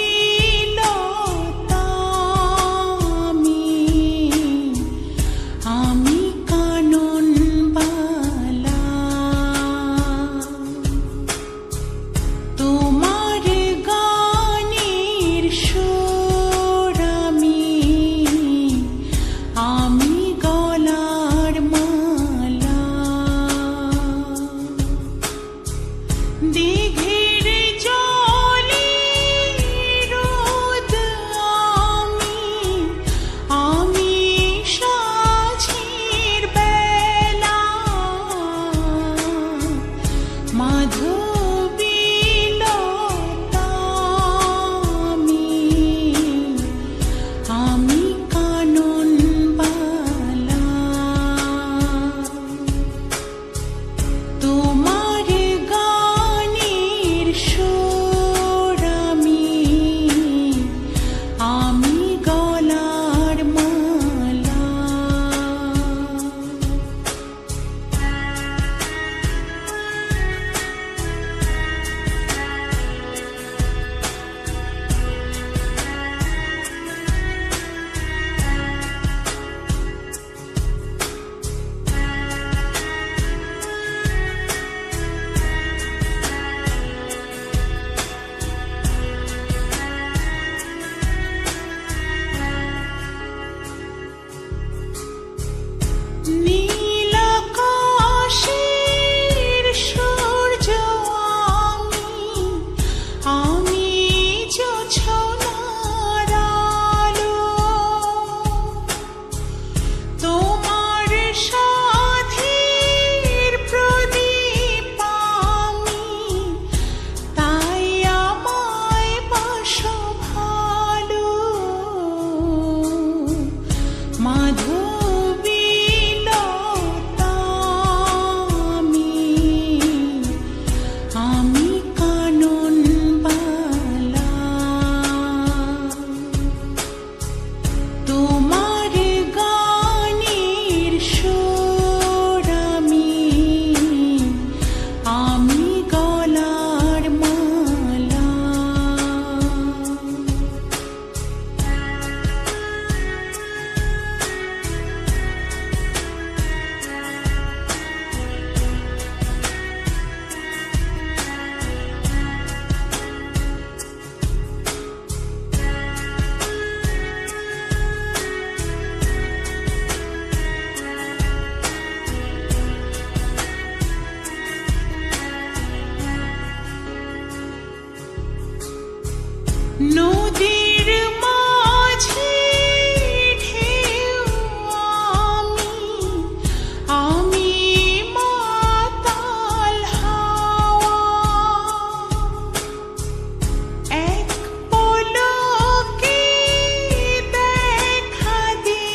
মাধবীলতা আমি কানন বালা তোমার গানের সুর আমি গলার মালা দিঘির জলে রোদ আমি সাঁঝের বেলা মাধবীলতা আমি কানন বালা তোমার গানের সুর আমি গলার মালা নীল আকাশের সূর্য আমি জোছনার আলো তোমার সাধের প্রদীপ তাই আমায় বাসো ভালো মাধবীলতা আমি কানন বালা তোমার গানের সুর আমি গলার মালা নদীর মাঝে ঢেউ আমি মাতাল হাওয়া এক পলকে দেখা দে